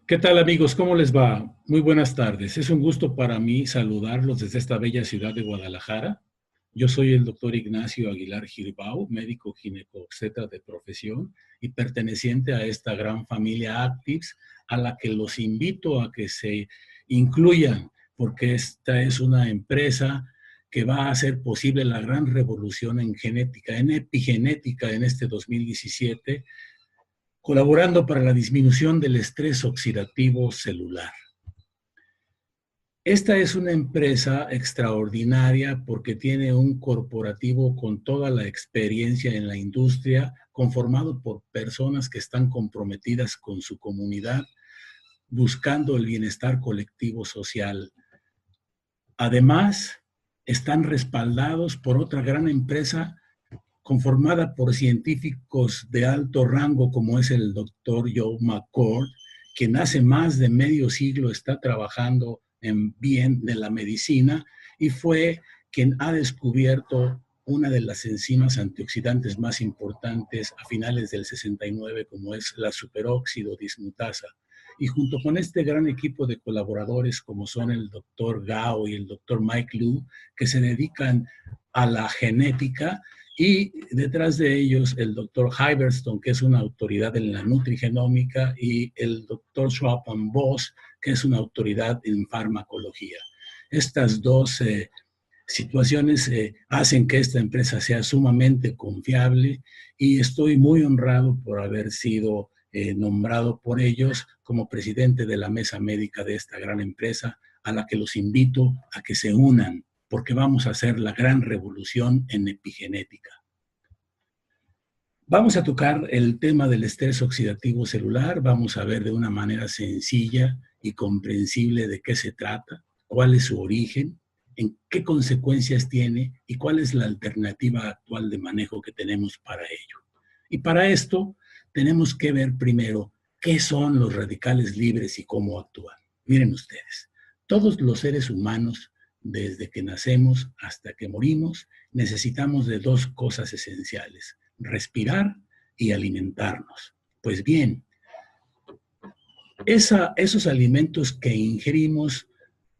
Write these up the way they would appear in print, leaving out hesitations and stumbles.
¿Qué tal amigos? ¿Cómo les va? Muy buenas tardes. Es un gusto para mí saludarlos desde esta bella ciudad de Guadalajara. Yo soy el doctor Ignacio Aguilar Girbau, médico ginecobstetra de profesión y perteneciente a esta gran familia Actives, a la que los invito a que se incluyan, porque esta es una empresa que va a hacer posible la gran revolución en genética, en epigenética en este 2017, colaborando para la disminución del estrés oxidativo celular. Esta es una empresa extraordinaria porque tiene un corporativo con toda la experiencia en la industria, conformado por personas que están comprometidas con su comunidad, buscando el bienestar colectivo social. Además, están respaldados por otra gran empresa conformada por científicos de alto rango como es el doctor Joe McCord, quien hace más de medio siglo está trabajando en bien de la medicina y fue quien ha descubierto una de las enzimas antioxidantes más importantes a finales del 69, como es la superóxido dismutasa. Y junto con este gran equipo de colaboradores como son el doctor Gao y el doctor Mike Liu, que se dedican a la genética, y detrás de ellos el doctor Hyberstone, que es una autoridad en la nutrigenómica, y el doctor Schwapan Boss, que es una autoridad en farmacología. Estas dos situaciones hacen que esta empresa sea sumamente confiable y estoy muy honrado por haber sido nombrado por ellos como presidente de la mesa médica de esta gran empresa, a la que los invito a que se unan, porque vamos a hacer la gran revolución en epigenética. Vamos a tocar el tema del estrés oxidativo celular, vamos a ver de una manera sencilla y comprensible de qué se trata, cuál es su origen, en qué consecuencias tiene y cuál es la alternativa actual de manejo que tenemos para ello. Y para esto tenemos que ver primero qué son los radicales libres y cómo actúan. Miren ustedes, todos los seres humanos, desde que nacemos hasta que morimos, necesitamos de dos cosas esenciales: respirar y alimentarnos. Pues bien, esos alimentos que ingerimos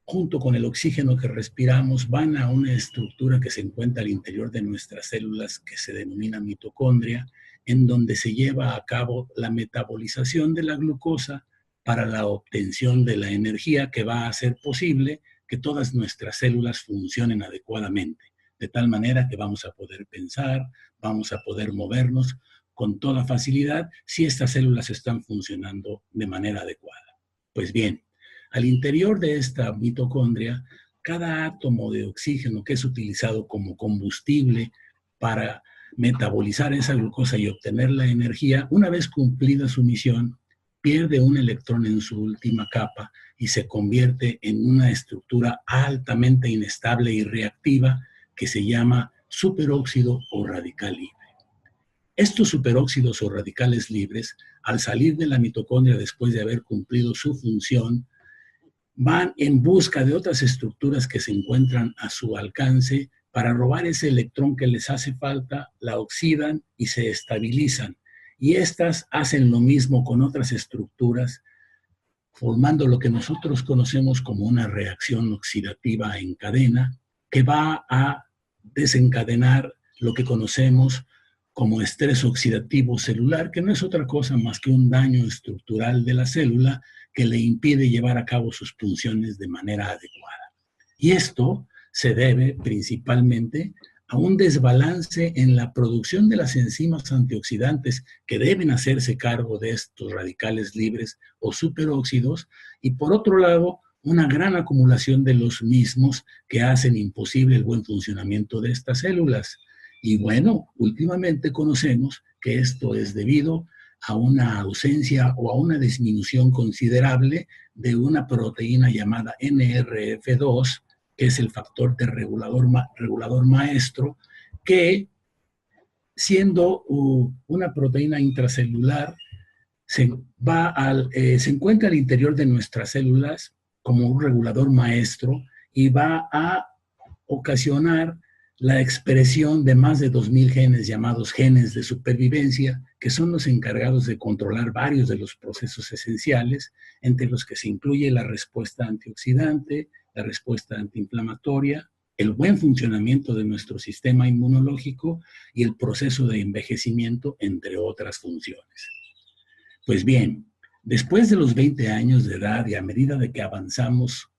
junto con el oxígeno que respiramos van a una estructura que se encuentra al interior de nuestras células que se denomina mitocondria, en donde se lleva a cabo la metabolización de la glucosa para la obtención de la energía que va a hacer posible que todas nuestras células funcionen adecuadamente, de tal manera que vamos a poder pensar, vamos a poder movernos con toda facilidad si estas células están funcionando de manera adecuada. Pues bien, al interior de esta mitocondria, cada átomo de oxígeno que es utilizado como combustible para metabolizar esa glucosa y obtener la energía, una vez cumplida su misión, pierde un electrón en su última capa y se convierte en una estructura altamente inestable y reactiva que se llama superóxido o radical libre. Estos superóxidos o radicales libres, al salir de la mitocondria después de haber cumplido su función, van en busca de otras estructuras que se encuentran a su alcance para robar ese electrón que les hace falta, la oxidan y se estabilizan. Y estas hacen lo mismo con otras estructuras, formando lo que nosotros conocemos como una reacción oxidativa en cadena, que va a desencadenar lo que conocemos como estrés oxidativo celular, que no es otra cosa más que un daño estructural de la célula que le impide llevar a cabo sus funciones de manera adecuada. Y esto se debe principalmente a un desbalance en la producción de las enzimas antioxidantes que deben hacerse cargo de estos radicales libres o superóxidos, y por otro lado, una gran acumulación de los mismos que hacen imposible el buen funcionamiento de estas células. Y bueno, últimamente conocemos que esto es debido a una ausencia o a una disminución considerable de una proteína llamada NRF2, que es el factor de regulador maestro, que siendo una proteína intracelular, se encuentra al interior de nuestras células como un regulador maestro y va a ocasionar la expresión de más de 2000 genes llamados genes de supervivencia, que son los encargados de controlar varios de los procesos esenciales, entre los que se incluye la respuesta antioxidante, la respuesta antiinflamatoria, el buen funcionamiento de nuestro sistema inmunológico y el proceso de envejecimiento, entre otras funciones. Pues bien, después de los 20 años de edad y a medida de que avanzamos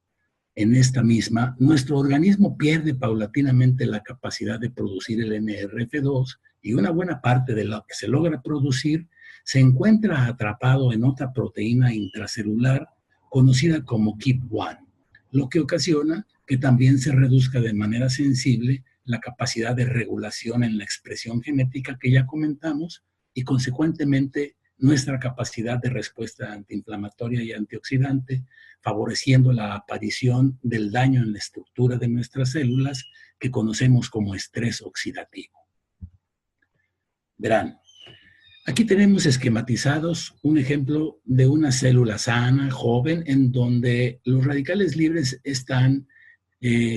en esta misma, nuestro organismo pierde paulatinamente la capacidad de producir el NRF2 y una buena parte de lo que se logra producir se encuentra atrapado en otra proteína intracelular conocida como KEAP1, lo que ocasiona que también se reduzca de manera sensible la capacidad de regulación en la expresión genética que ya comentamos y consecuentemente nuestra capacidad de respuesta antiinflamatoria y antioxidante, favoreciendo la aparición del daño en la estructura de nuestras células que conocemos como estrés oxidativo. Verán, aquí tenemos esquematizados un ejemplo de una célula sana, joven, en donde los radicales libres están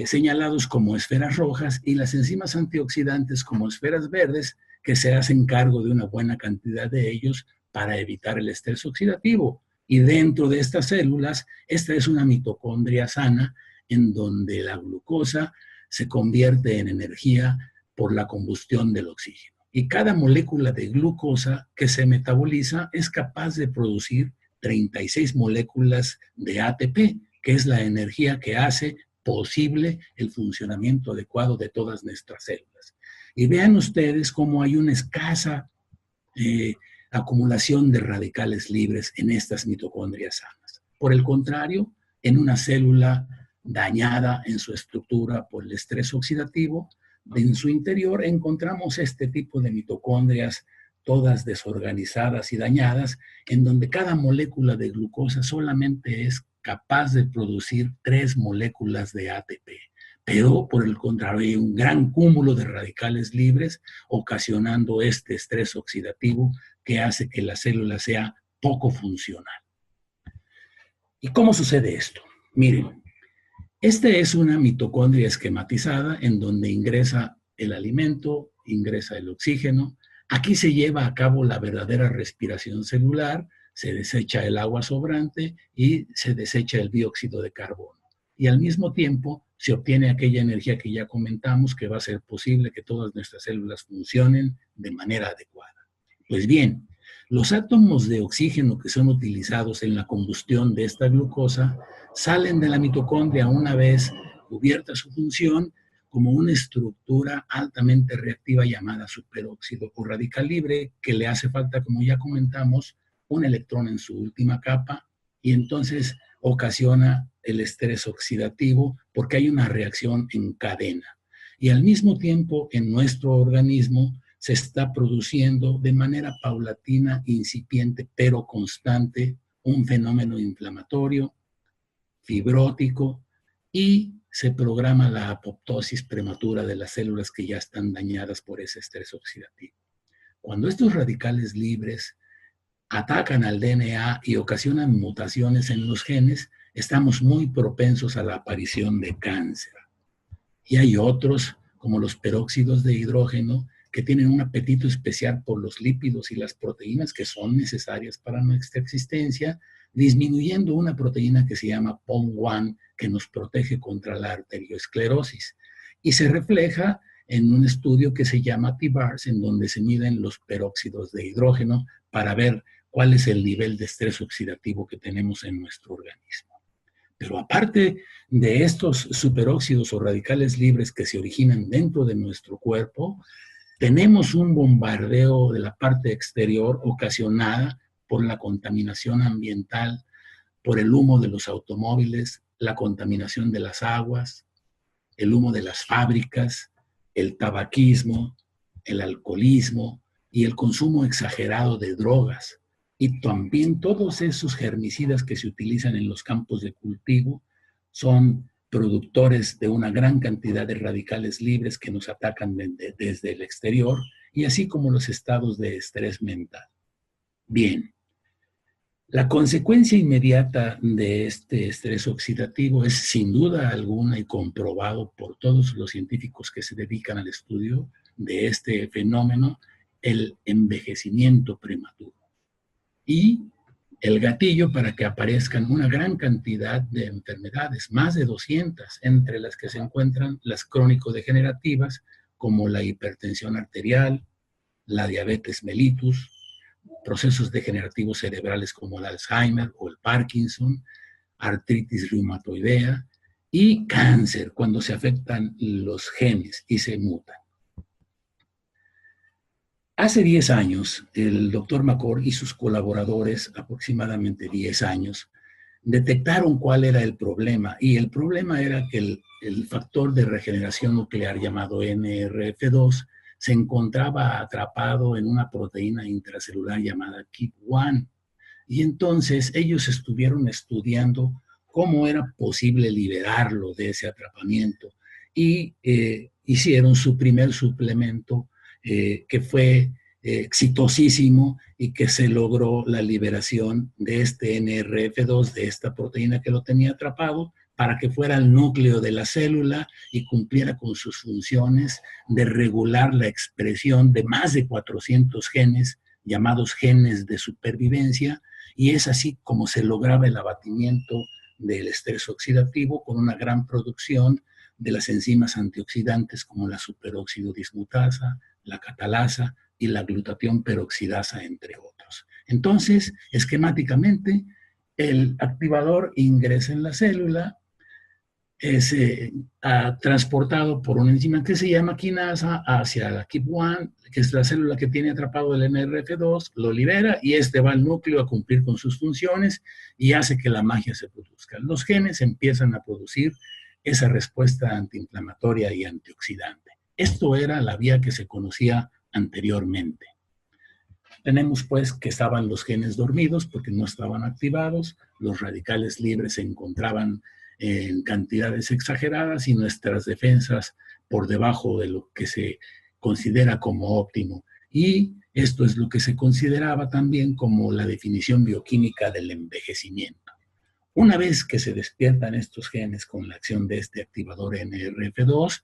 señalados como esferas rojas y las enzimas antioxidantes como esferas verdes, que se hacen cargo de una buena cantidad de ellos para evitar el estrés oxidativo. Y dentro de estas células, esta es una mitocondria sana en donde la glucosa se convierte en energía por la combustión del oxígeno. Y cada molécula de glucosa que se metaboliza es capaz de producir 36 moléculas de ATP, que es la energía que hace posible el funcionamiento adecuado de todas nuestras células. Y vean ustedes cómo hay una escasa acumulación de radicales libres en estas mitocondrias sanas. Por el contrario, en una célula dañada en su estructura por el estrés oxidativo, en su interior encontramos este tipo de mitocondrias todas desorganizadas y dañadas, en donde cada molécula de glucosa solamente es capaz de producir 3 moléculas de ATP. Pero, por el contrario, hay un gran cúmulo de radicales libres ocasionando este estrés oxidativo que hace que la célula sea poco funcional. ¿Y cómo sucede esto? Miren, esta es una mitocondria esquematizada en donde ingresa el alimento, ingresa el oxígeno. Aquí se lleva a cabo la verdadera respiración celular, se desecha el agua sobrante y se desecha el dióxido de carbono. Y al mismo tiempo se obtiene aquella energía que ya comentamos que va a hacer posible que todas nuestras células funcionen de manera adecuada. Pues bien, los átomos de oxígeno que son utilizados en la combustión de esta glucosa salen de la mitocondria una vez cubierta su función como una estructura altamente reactiva llamada superóxido o radical libre, que le hace falta, como ya comentamos, un electrón en su última capa y entonces ocasiona el estrés oxidativo porque hay una reacción en cadena. Y al mismo tiempo en nuestro organismo se está produciendo de manera paulatina, incipiente, pero constante, un fenómeno inflamatorio, fibrótico, y se programa la apoptosis prematura de las células que ya están dañadas por ese estrés oxidativo. Cuando estos radicales libres atacan al DNA y ocasionan mutaciones en los genes, estamos muy propensos a la aparición de cáncer. Y hay otros, como los peróxidos de hidrógeno, que tienen un apetito especial por los lípidos y las proteínas que son necesarias para nuestra existencia, disminuyendo una proteína que se llama POM1, que nos protege contra la arteriosclerosis. Y se refleja en un estudio que se llama TBARS, en donde se miden los peróxidos de hidrógeno para ver cuál es el nivel de estrés oxidativo que tenemos en nuestro organismo. Pero aparte de estos superóxidos o radicales libres que se originan dentro de nuestro cuerpo, tenemos un bombardeo de la parte exterior ocasionada por la contaminación ambiental, por el humo de los automóviles, la contaminación de las aguas, el humo de las fábricas, el tabaquismo, el alcoholismo y el consumo exagerado de drogas. Y también todos esos germicidas que se utilizan en los campos de cultivo son productores de una gran cantidad de radicales libres que nos atacan desde el exterior, y así como los estados de estrés mental. Bien, La consecuencia inmediata de este estrés oxidativo es sin duda alguna y comprobado por todos los científicos que se dedican al estudio de este fenómeno, el envejecimiento prematuro y el gatillo para que aparezcan una gran cantidad de enfermedades, más de 200, entre las que se encuentran las crónico-degenerativas como la hipertensión arterial, la diabetes mellitus, procesos degenerativos cerebrales como el Alzheimer o el Parkinson, artritis reumatoidea y cáncer cuando se afectan los genes y se mutan. Hace 10 años, el doctor McCord y sus colaboradores, aproximadamente 10 años, detectaron cuál era el problema. Y el problema era que el factor de regeneración nuclear llamado NRF2 se encontraba atrapado en una proteína intracelular llamada KEAP1. Y entonces ellos estuvieron estudiando cómo era posible liberarlo de ese atrapamiento y hicieron su primer suplemento que fue exitosísimo y que se logró la liberación de este NRF2, de esta proteína que lo tenía atrapado, para que fuera el núcleo de la célula y cumpliera con sus funciones de regular la expresión de más de 400 genes, llamados genes de supervivencia, y es así como se lograba el abatimiento del estrés oxidativo con una gran producción de las enzimas antioxidantes como la superóxido dismutasa, la catalasa y la glutatión peroxidasa, entre otros. Entonces, esquemáticamente, el activador ingresa en la célula, es transportado por una enzima que se llama quinasa hacia la KEAP1, que es la célula que tiene atrapado el NRF2, lo libera y este va al núcleo a cumplir con sus funciones y hace que la magia se produzca. Los genes empiezan a producir esa respuesta antiinflamatoria y antioxidante. Esto era la vía que se conocía anteriormente. Tenemos pues que estaban los genes dormidos porque no estaban activados, los radicales libres se encontraban en cantidades exageradas y nuestras defensas por debajo de lo que se considera como óptimo. Y esto es lo que se consideraba también como la definición bioquímica del envejecimiento. Una vez que se despiertan estos genes con la acción de este activador NRF2,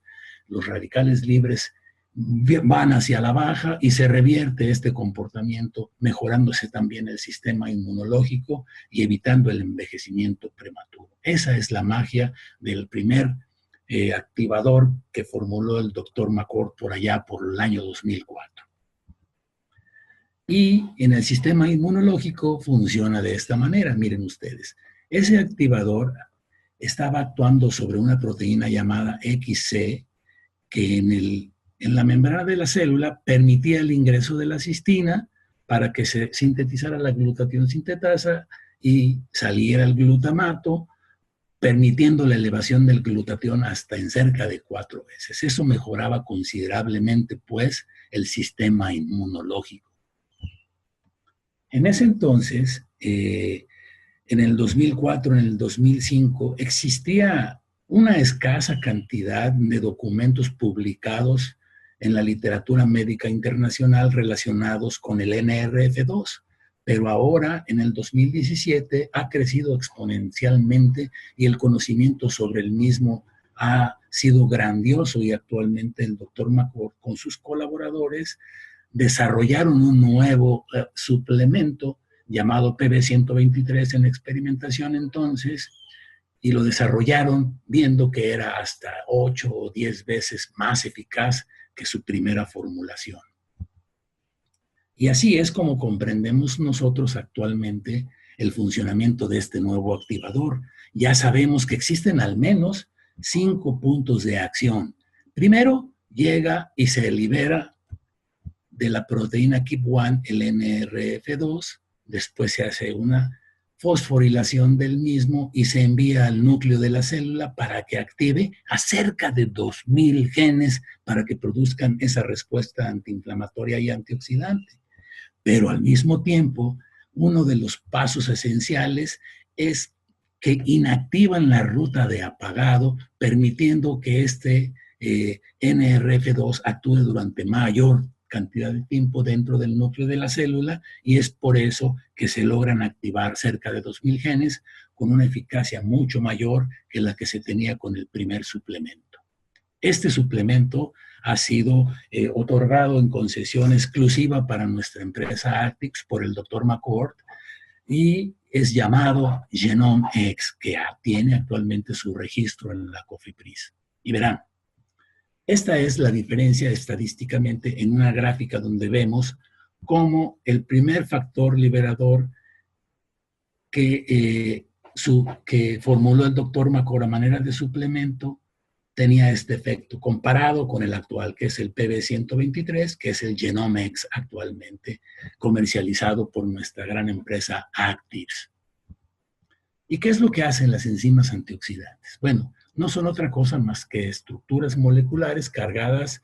los radicales libres van hacia la baja y se revierte este comportamiento, mejorándose también el sistema inmunológico y evitando el envejecimiento prematuro. Esa es la magia del primer activador que formuló el doctor McCord por allá por el año 2004. Y en el sistema inmunológico funciona de esta manera, miren ustedes. Ese activador estaba actuando sobre una proteína llamada XC que en la membrana de la célula permitía el ingreso de la cistina para que se sintetizara la glutatión sintetasa y saliera el glutamato, permitiendo la elevación del glutatión hasta en cerca de 4 veces. Eso mejoraba considerablemente, pues, el sistema inmunológico. En ese entonces, en el 2004, en el 2005, existía una escasa cantidad de documentos publicados en la literatura médica internacional relacionados con el NRF2, pero ahora, en el 2017, ha crecido exponencialmente y el conocimiento sobre el mismo ha sido grandioso y actualmente el doctor McCord con sus colaboradores desarrollaron un nuevo suplemento llamado PB123 en experimentación entonces, y lo desarrollaron viendo que era hasta 8 o 10 veces más eficaz que su primera formulación. Y así es como comprendemos nosotros actualmente el funcionamiento de este nuevo activador. Ya sabemos que existen al menos 5 puntos de acción. Primero, llega y se libera de la proteína KEAP1 el NRF2, después se hace una fosforilación del mismo y se envía al núcleo de la célula para que active a cerca de 2000 genes para que produzcan esa respuesta antiinflamatoria y antioxidante. Pero al mismo tiempo, uno de los pasos esenciales es que inactivan la ruta de apagado, permitiendo que este NRF2 actúe durante mayor cantidad de tiempo dentro del núcleo de la célula y es por eso que se logran activar cerca de 2000 genes con una eficacia mucho mayor que la que se tenía con el primer suplemento. Este suplemento ha sido otorgado en concesión exclusiva para nuestra empresa Actix por el Dr. McCord y es llamado Genome X, que tiene actualmente su registro en la COFEPRIS. Y verán, esta es la diferencia estadísticamente en una gráfica donde vemos cómo el primer factor liberador que formuló el doctor McCord a manera de suplemento tenía este efecto, comparado con el actual, que es el PB123, que es el Genome X actualmente comercializado por nuestra gran empresa Actix. ¿Y qué es lo que hacen las enzimas antioxidantes? Bueno, no son otra cosa más que estructuras moleculares cargadas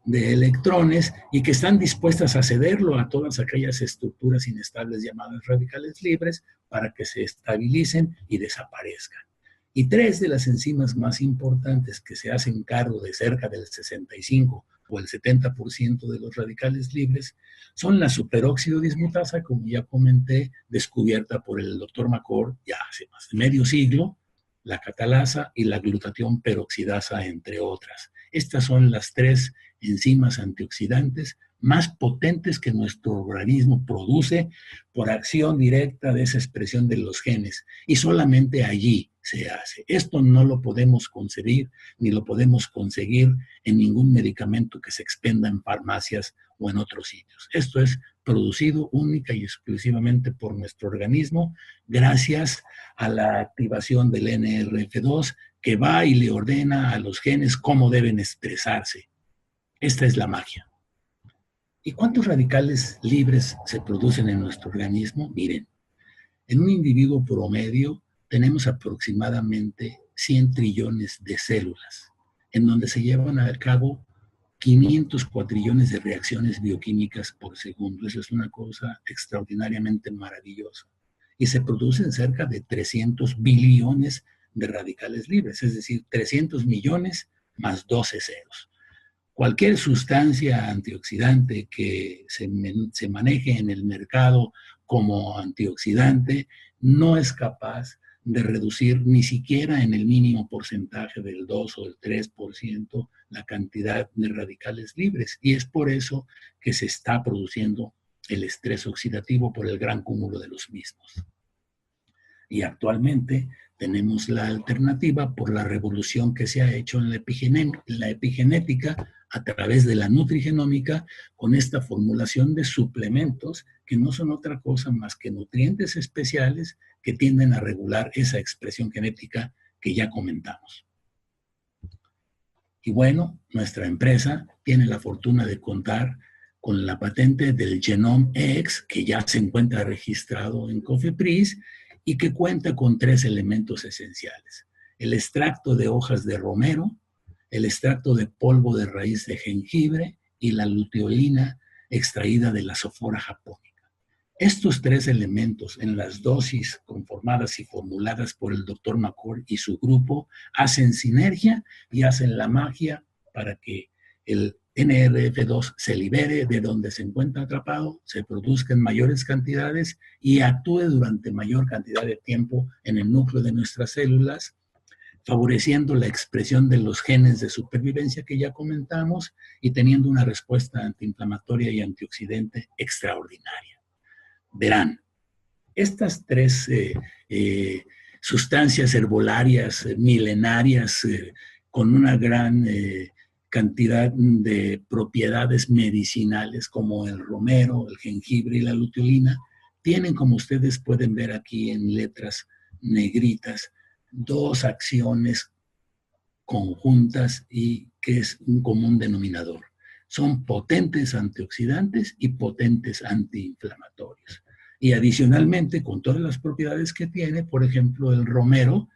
de electrones y que están dispuestas a cederlo a todas aquellas estructuras inestables llamadas radicales libres para que se estabilicen y desaparezcan. Y tres de las enzimas más importantes que se hacen cargo de cerca del 65 o el 70% de los radicales libres son la superóxido dismutasa, como ya comenté, descubierta por el Dr. McCord ya hace más de medio siglo, la catalasa y la glutatión peroxidasa, entre otras. Estas son las tres enzimas antioxidantes más potentes que nuestro organismo produce por acción directa de esa expresión de los genes. Y solamente allí se hace. Esto no lo podemos concebir ni lo podemos conseguir en ningún medicamento que se expenda en farmacias o en otros sitios. Esto es producido única y exclusivamente por nuestro organismo gracias a la activación del NRF2 que va y le ordena a los genes cómo deben expresarse. Esta es la magia. ¿Y cuántos radicales libres se producen en nuestro organismo? Miren, en un individuo promedio tenemos aproximadamente 100 trillones de células, en donde se llevan a cabo 500 cuatrillones de reacciones bioquímicas por segundo. Eso es una cosa extraordinariamente maravillosa. Y se producen cerca de 300 billones de radicales libres, es decir, 300 millones más 12 ceros. Cualquier sustancia antioxidante que se maneje en el mercado como antioxidante no es capaz de reducir ni siquiera en el mínimo porcentaje del 2 o del 3% la cantidad de radicales libres. Y es por eso que se está produciendo el estrés oxidativo por el gran cúmulo de los mismos. Y actualmente tenemos la alternativa por la revolución que se ha hecho en la epigenética a través de la nutrigenómica con esta formulación de suplementos que no son otra cosa más que nutrientes especiales que tienden a regular esa expresión genética que ya comentamos. Y bueno, nuestra empresa tiene la fortuna de contar con la patente del Genome X, que ya se encuentra registrado en COFEPRIS y que cuenta con 3 elementos esenciales: el extracto de hojas de romero, el extracto de polvo de raíz de jengibre y la luteolina extraída de la sofora japónica. Estos 3 elementos en las dosis conformadas y formuladas por el Dr. McCord y su grupo hacen sinergia y hacen la magia para que el NRF2 se libere de donde se encuentra atrapado, se produzca en mayores cantidades y actúe durante mayor cantidad de tiempo en el núcleo de nuestras células, favoreciendo la expresión de los genes de supervivencia que ya comentamos y teniendo una respuesta antiinflamatoria y antioxidante extraordinaria. Verán, estas 3 sustancias herbolarias milenarias con una gran cantidad de propiedades medicinales como el romero, el jengibre y la luteolina, tienen, como ustedes pueden ver aquí en letras negritas, 2 acciones conjuntas y que es un común denominador. Son potentes antioxidantes y potentes antiinflamatorios. Y adicionalmente, con todas las propiedades que tiene, por ejemplo, el romero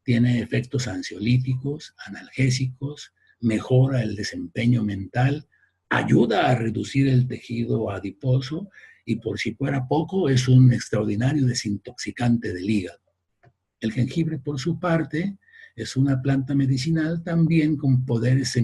tiene efectos ansiolíticos, analgésicos, mejora el desempeño mental, ayuda a reducir el tejido adiposo y, por si fuera poco, es un extraordinario desintoxicante del hígado. El jengibre, por su parte, es una planta medicinal también con poderes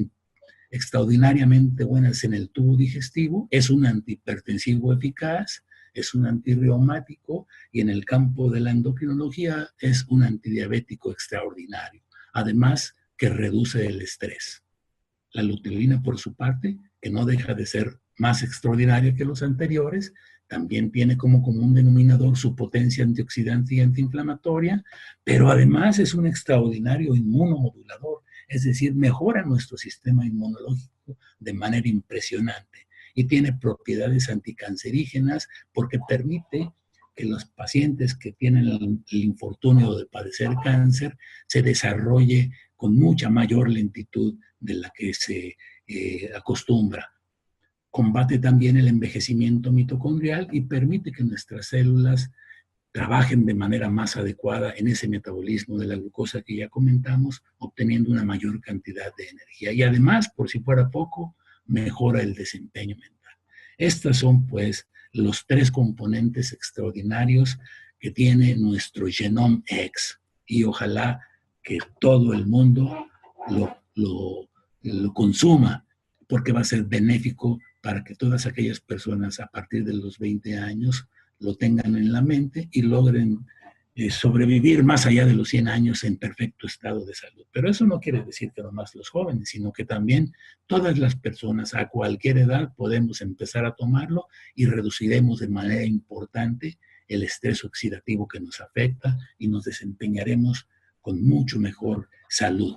extraordinariamente buenas en el tubo digestivo, es un antihipertensivo eficaz, es un antirreumático y en el campo de la endocrinología es un antidiabético extraordinario. Además, que reduce el estrés. La luteolina, por su parte, que no deja de ser más extraordinaria que los anteriores, también tiene como común denominador su potencia antioxidante y antiinflamatoria, pero además es un extraordinario inmunomodulador, es decir, mejora nuestro sistema inmunológico de manera impresionante y tiene propiedades anticancerígenas porque permite que los pacientes que tienen el infortunio de padecer cáncer se desarrolle con mucha mayor lentitud de la que se acostumbra. Combate también el envejecimiento mitocondrial y permite que nuestras células trabajen de manera más adecuada en ese metabolismo de la glucosa que ya comentamos, obteniendo una mayor cantidad de energía. Y además, por si fuera poco, mejora el desempeño mental. Estos son, pues, los tres componentes extraordinarios que tiene nuestro Genome X. Y ojalá que todo el mundo lo consuma, porque va a ser benéfico para que todas aquellas personas a partir de los 20 años lo tengan en la mente y logren sobrevivir más allá de los 100 años en perfecto estado de salud. Pero eso no quiere decir que nomás los jóvenes, sino que también todas las personas a cualquier edad podemos empezar a tomarlo y reduciremos de manera importante el estrés oxidativo que nos afecta y nos desempeñaremos con mucho mejor salud.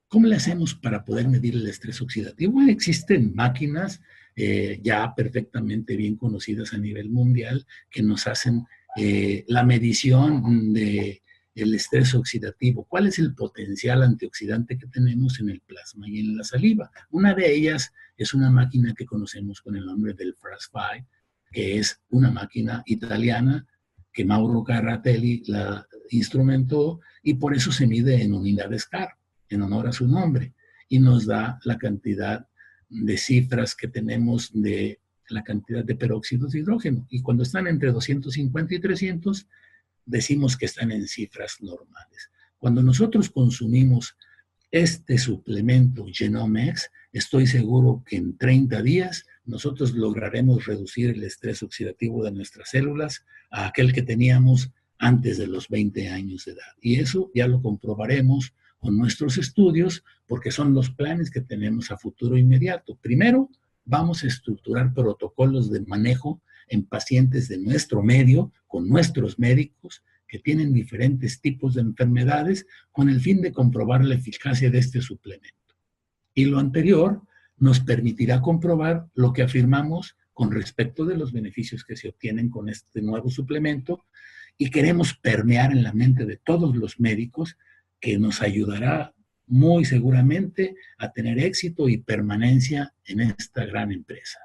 ¿Cómo le hacemos para poder medir el estrés oxidativo? Bueno, existen máquinas ya perfectamente bien conocidas a nivel mundial que nos hacen la medición del estrés oxidativo. ¿Cuál es el potencial antioxidante que tenemos en el plasma y en la saliva? Una de ellas es una máquina que conocemos con el nombre del FRAS-5, que es una máquina italiana que Mauro Carratelli la instrumentó y por eso se mide en unidades CAR, en honor a su nombre, y nos da la cantidad de cifras que tenemos de la cantidad de peróxidos de hidrógeno. Y cuando están entre 250 y 300, decimos que están en cifras normales. Cuando nosotros consumimos este suplemento GenomeX, estoy seguro que en 30 días nosotros lograremos reducir el estrés oxidativo de nuestras células a aquel que teníamos antes de los 20 años de edad. Y eso ya lo comprobaremos con nuestros estudios, porque son los planes que tenemos a futuro inmediato. Primero, vamos a estructurar protocolos de manejo en pacientes de nuestro medio, con nuestros médicos, que tienen diferentes tipos de enfermedades, con el fin de comprobar la eficacia de este suplemento. Y lo anterior nos permitirá comprobar lo que afirmamos con respecto de los beneficios que se obtienen con este nuevo suplemento, y queremos permear en la mente de todos los médicos, que nos ayudará muy seguramente a tener éxito y permanencia en esta gran empresa.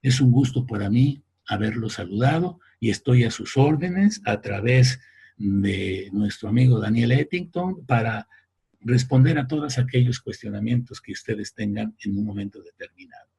Es un gusto para mí haberlo saludado y estoy a sus órdenes a través de nuestro amigo Daniel Ettington para responder a todos aquellos cuestionamientos que ustedes tengan en un momento determinado.